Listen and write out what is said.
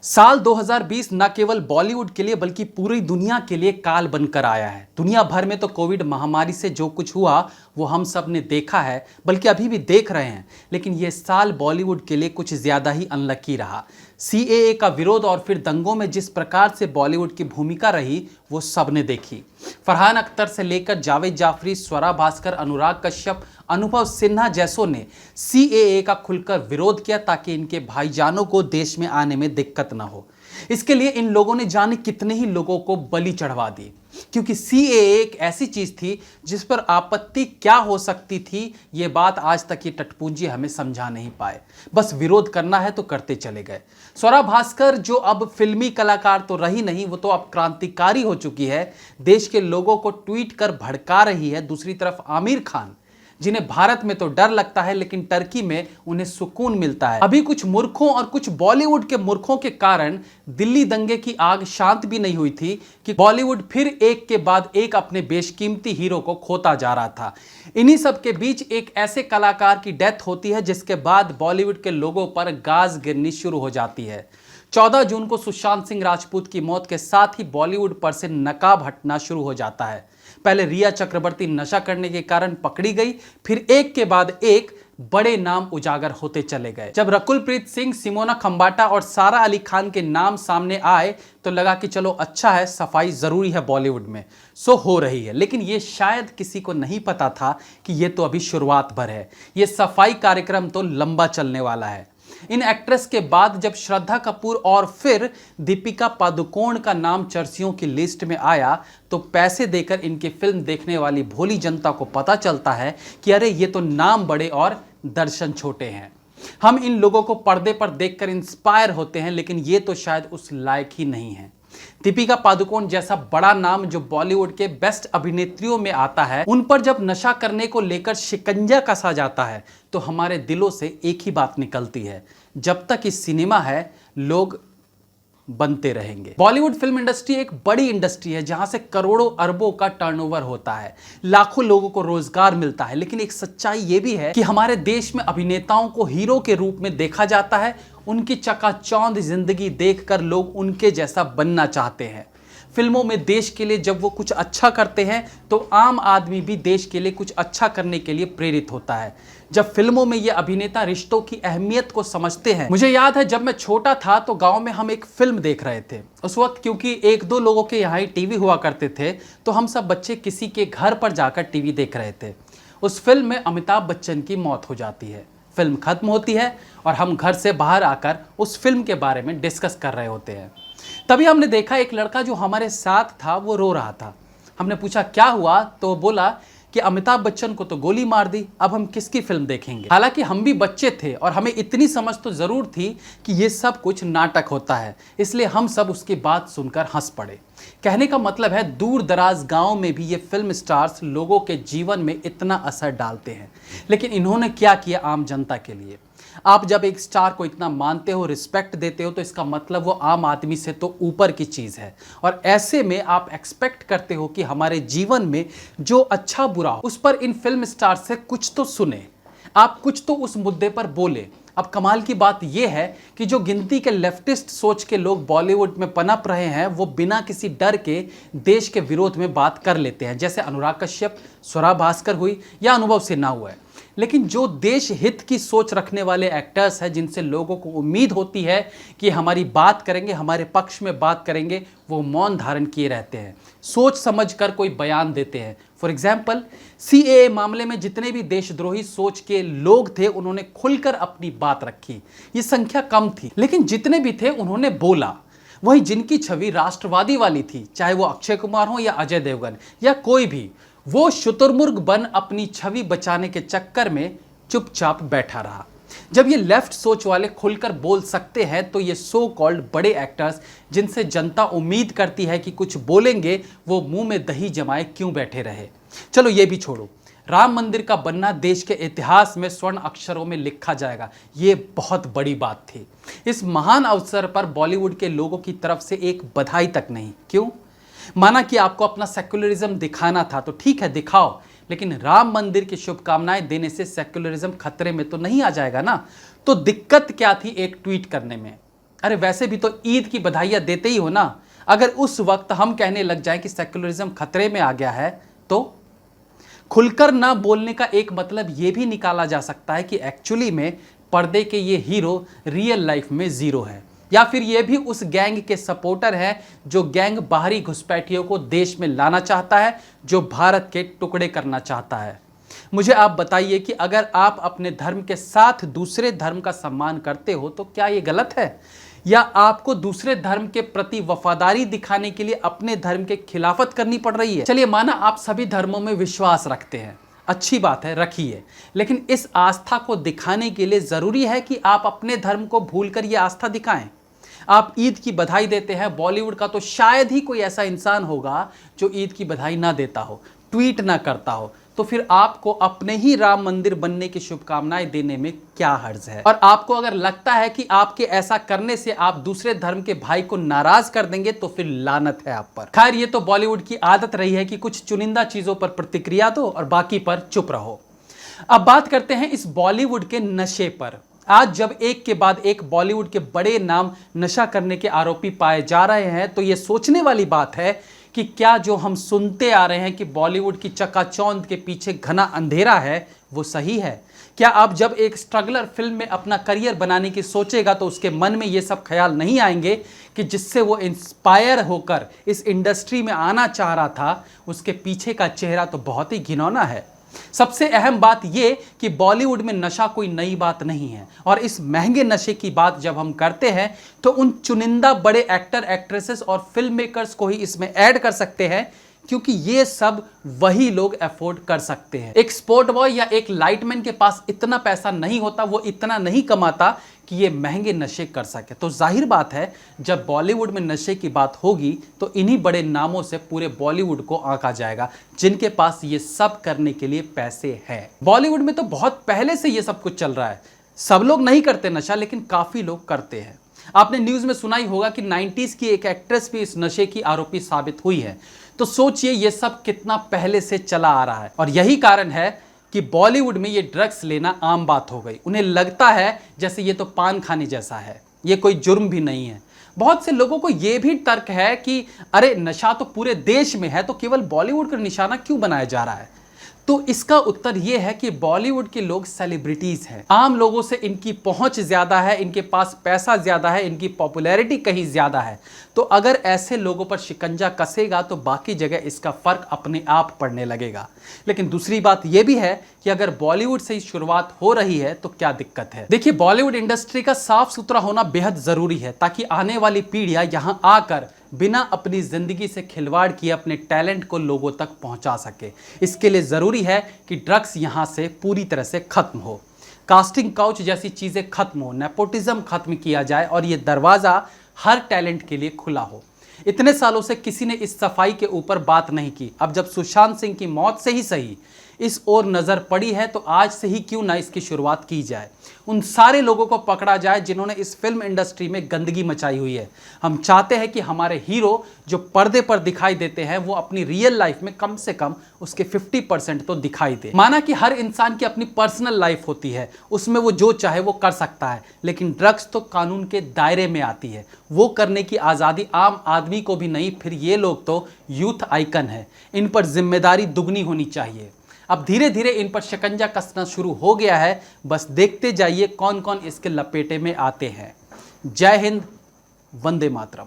साल 2020 न केवल बॉलीवुड के लिए बल्कि पूरी दुनिया के लिए काल बनकर आया है। दुनिया भर में तो कोविड महामारी से जो कुछ हुआ वो हम सब ने देखा है, बल्कि अभी भी देख रहे हैं। लेकिन ये साल बॉलीवुड के लिए कुछ ज्यादा ही अनलकी रहा। सीएए का विरोध और फिर दंगों में जिस प्रकार से बॉलीवुड की भूमिका रही वो सबने देखी। फरहान अख्तर से लेकर जावेद जाफरी, स्वरा भास्कर, अनुराग कश्यप, अनुभव सिन्हा जैसों ने सीएए का खुलकर विरोध किया ताकि इनके भाईजानों को देश में आने में दिक्कत न हो। इसके लिए इन लोगों ने जाने कितने ही लोगों को बलि चढ़वा दी, क्योंकि सीएए एक ऐसी चीज थी जिस पर आपत्ति क्या हो सकती थी ये बात आज तक ये टटपूंजी हमें समझा नहीं पाए। बस विरोध करना है तो करते चले गए। स्वरा भास्कर जो अब फिल्मी कलाकार तो रही नहीं, वो तो अब क्रांतिकारी हो चुकी है। देश के लोगों को ट्वीट कर भड़का रही है। दूसरी तरफ आमिर खान, जिन्हें भारत में तो डर लगता है लेकिन टर्की में उन्हें सुकून मिलता है। अभी कुछ मूर्खों और कुछ बॉलीवुड के मूर्खों के कारण दिल्ली दंगे की आग शांत भी नहीं हुई थी कि बॉलीवुड फिर एक के बाद एक अपने बेशकीमती हीरो को खोता जा रहा था। इन्हीं सब के बीच एक ऐसे कलाकार की डेथ होती है जिसके बाद बॉलीवुड के लोगों पर गाज गिरनी शुरू हो जाती है। 14 जून को सुशांत सिंह राजपूत की मौत के साथ ही बॉलीवुड पर से नकाब हटना शुरू हो जाता है। पहले रिया चक्रवर्ती नशा करने के कारण पकड़ी गई, फिर एक के बाद एक बड़े नाम उजागर होते चले गए। जब रकुलप्रीत सिंह, सिमोना खंबाटा और सारा अली खान के नाम सामने आए तो लगा कि चलो अच्छा है, सफाई जरूरी है बॉलीवुड में, सो हो रही है। लेकिन ये शायद किसी को नहीं पता था कि ये तो अभी शुरुआत भर है, ये सफाई कार्यक्रम तो लंबा चलने वाला है। इन एक्ट्रेस के बाद जब श्रद्धा कपूर और फिर दीपिका पादुकोण का नाम चर्चियों की लिस्ट में आया तो पैसे देकर इनकी फिल्म देखने वाली भोली जनता को पता चलता है कि अरे ये तो नाम बड़े और दर्शन छोटे हैं। हम इन लोगों को पर्दे पर देखकर इंस्पायर होते हैं, लेकिन ये तो शायद उस लायक ही नहीं है। दीपिका पादुकोण जैसा बड़ा नाम जो बॉलीवुड के बेस्ट अभिनेत्रियों में आता है, उन पर जब नशा करने को लेकर शिकंजा कसा जाता है तो हमारे दिलों से एक ही बात निकलती है, जब तक इस सिनेमा है लोग बनते रहेंगे। बॉलीवुड फिल्म इंडस्ट्री एक बड़ी इंडस्ट्री है जहां से करोड़ों अरबों का टर्नओवर होता है, लाखों लोगों को रोजगार मिलता है। लेकिन एक सच्चाई यह भी है कि हमारे देश में अभिनेताओं को हीरो के रूप में देखा जाता है। उनकी चकाचौंध जिंदगी देखकर लोग उनके जैसा बनना चाहते हैं। फिल्मों में देश के लिए जब वो कुछ अच्छा करते हैं तो आम आदमी भी देश के लिए कुछ अच्छा करने के लिए प्रेरित होता है। जब फिल्मों में ये अभिनेता रिश्तों की अहमियत को समझते हैं, मुझे याद है जब मैं छोटा था तो गांव में हम एक फिल्म देख रहे थे। उस वक्त क्योंकि एक दो लोगों के यहाँ ही टीवी हुआ करते थे तो हम सब बच्चे किसी के घर पर जाकर टीवी देख रहे थे। उस फिल्म में अमिताभ बच्चन की मौत हो जाती है। फिल्म खत्म होती है और हम घर से बाहर आकर उस फिल्म के बारे में डिस्कस कर रहे होते हैं। तभी हमने देखा एक लड़का जो हमारे साथ था वो रो रहा था। हमने पूछा क्या हुआ, तो वो बोला कि अमिताभ बच्चन को तो गोली मार दी, अब हम किसकी फिल्म देखेंगे। हालांकि हम भी बच्चे थे और हमें इतनी समझ तो जरूर थी कि ये सब कुछ नाटक होता है, इसलिए हम सब उसकी बात सुनकर हंस पड़े। कहने का मतलब है दूर दराज गांव में भी ये फिल्म स्टार्स लोगों के जीवन में इतना असर डालते हैं। लेकिन इन्होंने क्या किया आम जनता के लिए? आप जब एक स्टार को इतना मानते हो, रिस्पेक्ट देते हो, तो इसका मतलब वो आम आदमी से तो ऊपर की चीज़ है। और ऐसे में आप एक्सपेक्ट करते हो कि हमारे जीवन में जो अच्छा बुरा हो उस पर इन फिल्म स्टार से कुछ तो सुने, आप कुछ तो उस मुद्दे पर बोले। अब कमाल की बात यह है कि जो गिनती के लेफ्टिस्ट सोच के लोग बॉलीवुड में पनप रहे हैं वो बिना किसी डर के देश के विरोध में बात कर लेते हैं, जैसे अनुराग कश्यप, स्वरा भास्कर हुई या अनुभव सिन्हा हुआ है। लेकिन जो देश हित की सोच रखने वाले एक्टर्स हैं, जिनसे लोगों को उम्मीद होती है कि हमारी बात करेंगे, हमारे पक्ष में बात करेंगे, वो मौन धारण किए रहते हैं, सोच समझ कर कोई बयान देते हैं। फॉर एग्जाम्पल, सीएए मामले में जितने भी देशद्रोही सोच के लोग थे उन्होंने खुलकर अपनी बात रखी। ये संख्या कम थी, लेकिन जितने भी थे उन्होंने बोला। वही जिनकी छवि राष्ट्रवादी वाली थी, चाहे वो अक्षय कुमार हो या अजय देवगन या कोई भी, वो शुतुरमुर्ग बन अपनी छवि बचाने के चक्कर में चुपचाप बैठा रहा। जब ये लेफ्ट सोच वाले खुलकर बोल सकते हैं तो ये सो कॉल्ड बड़े एक्टर्स, जिनसे जनता उम्मीद करती है कि कुछ बोलेंगे, वो मुंह में दही जमाए क्यों बैठे रहे। चलो ये भी छोड़ो, राम मंदिर का बनना देश के इतिहास में स्वर्ण अक्षरों में लिखा जाएगा, ये बहुत बड़ी बात थी। इस महान अवसर पर बॉलीवुड के लोगों की तरफ से एक बधाई तक नहीं। क्यों? माना कि आपको अपना सेक्युलरिज्म दिखाना था तो ठीक है, दिखाओ, लेकिन राम मंदिर की शुभकामनाएं देने से सेक्युलरिज्म खतरे में तो नहीं आ जाएगा ना। तो दिक्कत क्या थी एक ट्वीट करने में? अरे वैसे भी तो ईद की बधाइयाँ देते ही हो ना। अगर उस वक्त हम कहने लग जाएं कि सेक्युलरिज्म खतरे में आ गया है, तो खुलकर ना बोलने का एक मतलब ये भी निकाला जा सकता है कि एक्चुअली में पर्दे के ये हीरो रियल लाइफ में जीरो है, या फिर ये भी उस गैंग के सपोर्टर है जो गैंग बाहरी घुसपैठियों को देश में लाना चाहता है, जो भारत के टुकड़े करना चाहता है। मुझे आप बताइए कि अगर आप अपने धर्म के साथ दूसरे धर्म का सम्मान करते हो तो क्या ये गलत है, या आपको दूसरे धर्म के प्रति वफादारी दिखाने के लिए अपने धर्म के खिलाफत करनी पड़ रही है? चलिए माना आप सभी धर्मों में विश्वास रखते हैं, अच्छी बात है, रखिए, लेकिन इस आस्था को दिखाने के लिए जरूरी है कि आप अपने धर्म को भूलकर यह आस्था दिखाएं। आप ईद की बधाई देते हैं, बॉलीवुड का तो शायद ही कोई ऐसा इंसान होगा जो ईद की बधाई ना देता हो, ट्वीट ना करता हो, तो फिर आपको अपने ही राम मंदिर बनने की शुभकामनाएं देने में क्या हर्ज है? और आपको अगर लगता है कि आपके ऐसा करने से आप दूसरे धर्म के भाई को नाराज कर देंगे तो फिर लानत है आप पर। खैर, ये तो बॉलीवुड की आदत रही है कि कुछ चुनिंदा चीजों पर प्रतिक्रिया दो और बाकी पर चुप रहो। अब बात करते हैं इस बॉलीवुड के नशे पर। आज जब एक के बाद एक बॉलीवुड के बड़े नाम नशा करने के आरोपी पाए जा रहे हैं, तो ये सोचने वाली बात है कि क्या जो हम सुनते आ रहे हैं कि बॉलीवुड की चकाचौंध के पीछे घना अंधेरा है, वो सही है? क्या अब जब एक स्ट्रगलर फिल्म में अपना करियर बनाने की सोचेगा तो उसके मन में ये सब ख्याल नहीं आएंगे कि जिससे वो इंस्पायर होकर इस इंडस्ट्री में आना चाह रहा था, उसके पीछे का चेहरा तो बहुत ही घिनौना है। सबसे अहम बात यह कि बॉलीवुड में नशा कोई नई बात नहीं है, और इस महंगे नशे की बात जब हम करते हैं तो उन चुनिंदा बड़े एक्टर एक्ट्रेसेस और फिल्म मेकर्स को ही इसमें ऐड कर सकते हैं, क्योंकि ये सब वही लोग अफोर्ड कर सकते हैं। एक स्पोर्ट बॉय या एक लाइटमैन के पास इतना पैसा नहीं होता, वो इतना नहीं कमाता कि ये महंगे नशे कर सके। तो जाहिर बात है, जब बॉलीवुड में नशे की बात होगी तो इन्हीं बड़े नामों से पूरे बॉलीवुड को आंका जाएगा, जिनके पास ये सब करने के लिए पैसे हैं। बॉलीवुड में तो बहुत पहले से ये सब कुछ चल रहा है। सब लोग नहीं करते नशा, लेकिन काफी लोग करते हैं। आपने न्यूज में सुना ही होगा कि 90s की एक एक्ट्रेस भी इस नशे की आरोपी साबित हुई है। तो सोचिए ये सब कितना पहले से चला आ रहा है, और यही कारण है कि बॉलीवुड में ये ड्रग्स लेना आम बात हो गई। उन्हें लगता है जैसे ये तो पान खाने जैसा है, ये कोई जुर्म भी नहीं है। बहुत से लोगों को ये भी तर्क है कि अरे नशा तो पूरे देश में है, तो केवल बॉलीवुड का निशाना क्यों बनाया जा रहा है? तो इसका उत्तर यह है कि बॉलीवुड के लोग सेलिब्रिटीज हैं, आम लोगों से इनकी पहुंच ज्यादा है, इनके पास पैसा ज्यादा है, इनकी पॉपुलैरिटी कहीं ज्यादा है। तो अगर ऐसे लोगों पर शिकंजा कसेगा तो बाकी जगह इसका फर्क अपने आप पड़ने लगेगा। लेकिन दूसरी बात यह भी है कि अगर बॉलीवुड से ही शुरुआत हो रही है तो क्या दिक्कत है? देखिए, बॉलीवुड इंडस्ट्री का साफ सुथरा होना बेहद जरूरी है, ताकि आने वाली पीढ़ियां यहां आकर बिना अपनी जिंदगी से खिलवाड़ किए अपने टैलेंट को लोगों तक पहुंचा सके। इसके लिए जरूरी है कि ड्रग्स यहां से पूरी तरह से खत्म हो, कास्टिंग काउच जैसी चीजें खत्म हो, नेपोटिज्म खत्म किया जाए और ये दरवाजा हर टैलेंट के लिए खुला हो। इतने सालों से किसी ने इस सफाई के ऊपर बात नहीं की। अब जब सुशांत सिंह की मौत से ही सही इस ओर नजर पड़ी है, तो आज से ही क्यों ना इसकी शुरुआत की जाए। उन सारे लोगों को पकड़ा जाए जिन्होंने इस फिल्म इंडस्ट्री में गंदगी मचाई हुई है। हम चाहते हैं कि हमारे हीरो जो पर्दे पर दिखाई देते हैं वो अपनी रियल लाइफ में कम से कम उसके 50% तो दिखाई दे। माना कि हर इंसान की अपनी पर्सनल लाइफ होती है, उसमें वो जो चाहे वो कर सकता है, लेकिन ड्रग्स तो कानून के दायरे में आती है। वो करने की आज़ादी आम आदमी को भी नहीं। फिर ये लोग तो यूथ आइकन है, इन पर जिम्मेदारी दुगनी होनी चाहिए। अब धीरे धीरे इन पर शिकंजा कसना शुरू हो गया है, बस देखते जाइए कौन कौन इसके लपेटे में आते हैं। जय हिंद, वंदे मातरम।